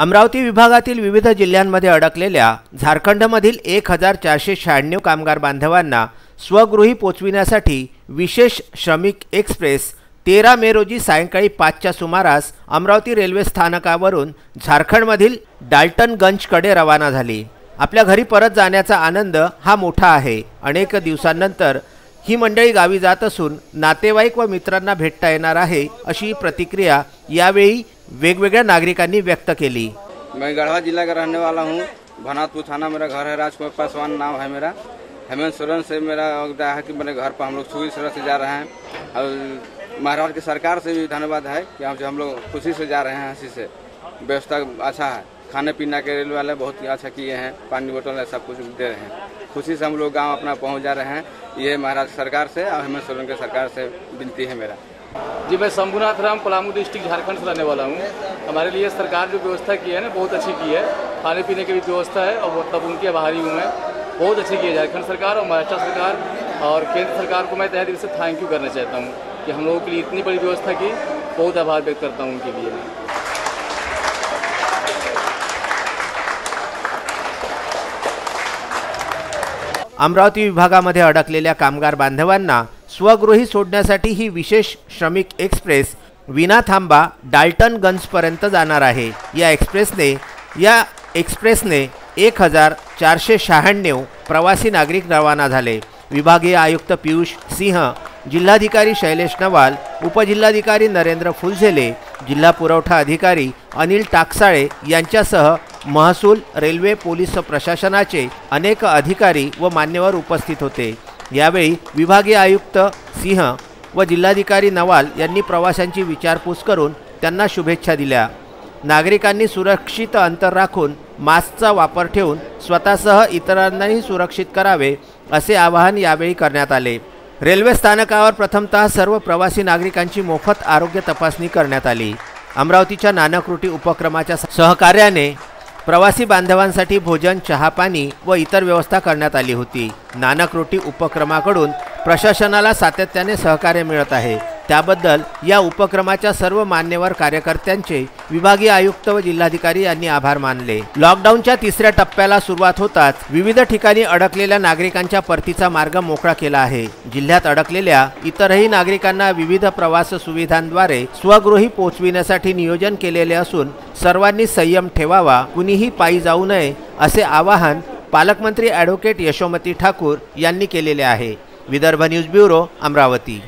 अमरावती विभागातील विविध जिल्ह्यांमध्ये अडकलेल्या झारखंडमधील 1496 कामगार बांधवांना स्वगृही पोचविण्यासाठी विशेष श्रमिक एक्सप्रेस 13 मे रोजी सायंकाळी 5च्या सुमारास अमरावती रेल्वे स्थानकावरून झारखंडमधील डाल्टनगंजकडे रवाना झाली। आपल्या घरी परत जाण्याचा आनंद हा मोठा आहे। अनेक दिवसांनंतर ही मंडळी गावी जात असून नातेवाईक व मित्रांना भेटता येणार आहे अशी प्रतिक्रिया यावेळी वेगवेगळ्या नागरिकांनी व्यक्त केली। मैं गढ़वा जिला का रहने वाला हूँ। भनातपुर थाना मेरा घर है। राजकुमार पासवान नाम है मेरा। हेमंत सोरेन से मेरा है कि मेरे घर पर हम लोग सुई सड़क से जा रहे हैं और महाराष्ट्र की सरकार से भी धन्यवाद है कि हम लोग खुशी से जा रहे हैं। हंसी से व्यवस्था अच्छा है। खाने पीने के रेलवे वाले बहुत ही अच्छा किए हैं। पानी बोतल है, सब कुछ दे रहे हैं। खुशी से हम लोग गाँव अपना पहुँच जा रहे हैं। ये महाराष्ट्र सरकार से और हेमंत सोरेन के सरकार से विनती है मेरा। जी, मैं शंभुनाथ राम पलामू डिस्ट्रिक्ट झारखंड से रहने वाला हूँ। हमारे लिए सरकार जो व्यवस्था की है ना, बहुत अच्छी की है। खाने पीने की भी व्यवस्था है और मतलब उनके आभारी हूँ मैं। बहुत अच्छी की है झारखंड सरकार और महाराष्ट्र सरकार और केंद्र सरकार को मैं तहे दिल से थैंक यू करना चाहता हूँ कि हम लोगों के लिए इतनी बड़ी व्यवस्था की। बहुत आभार व्यक्त करता हूँ उनके लिए। अमरावती विभागामध्ये अडकलेल्या कामगार बांधवांना स्वगृही सोडण्यासाठी ही विशेष श्रमिक एक्सप्रेस विना थांबा डाल्टनगंजपर्यंत जाणार आहे। या एक्सप्रेसने 1496 प्रवासी नागरिक रवाना झाले। विभागीय आयुक्त पीयूष सिंह, जिल्हाधिकारी शैलेश नवाल, उपजिल्हाधिकारी नरेंद्र फुलझेले, जिल्हा पुरवठा अधिकारी अनिल टाकसाळे यांच्यासह महसूल, रेल्वे, पोलीस प्रशासनाचे अनेक अधिकारी व मान्यवर उपस्थित होते। यावेळी विभागीय आयुक्त सिंह व जिल्हाधिकारी नवाल यांनी प्रवाशांची विचारपूस करून त्यांना शुभेच्छा दिल्या। नागरिकांनी सुरक्षित अंतर राखून मास्कचा वापर ठेवून स्वतःसह इतरांनाही सुरक्षित करावे असे आवाहन यावेळी करण्यात आले। रेल्वे स्थानकावर प्रथमतः सर्व प्रवासी नागरिकांची मोफत आरोग्य तपासणी करण्यात आली। अमरावतीच्या नानकरोटी उपक्रमाच्या सहकार्याने प्रवासी बांधवांसाठी भोजन, चहा, पाणी व इतर व्यवस्था करण्यात आली होती। नानकरोटी उपक्रमाकडून प्रशासनाला सातत्याने सहकार्य मिळत आहे। त्याबद्दल या उपक्रमाच्या सर्व मान्यवर कार्यकर्त्यांचे विभागीय आयुक्त व जिल्हाधिकारी यांनी आभार मानले। लॉकडाऊनच्या तिसऱ्या टप्प्याला सुरुवात होताच विविध ठिकाणी अडकलेल्या नागरिकांच्या परतीचा मार्ग मोकळा केला आहे। जिल्ह्यात अडकलेल्या इतरही नागरिकांना विविध प्रवास सुविधांद्वारे स्वगृही पोहोचविण्यासाठी नियोजन केलेले असून सर्वांनी संयम ठेवावा, कुणीही पायी जाऊ नये असे आवाहन पालकमंत्री ॲडव्होकेट यशोमती ठाकूर यांनी केलेले आहे। Vidarbha news bureau, Amravati.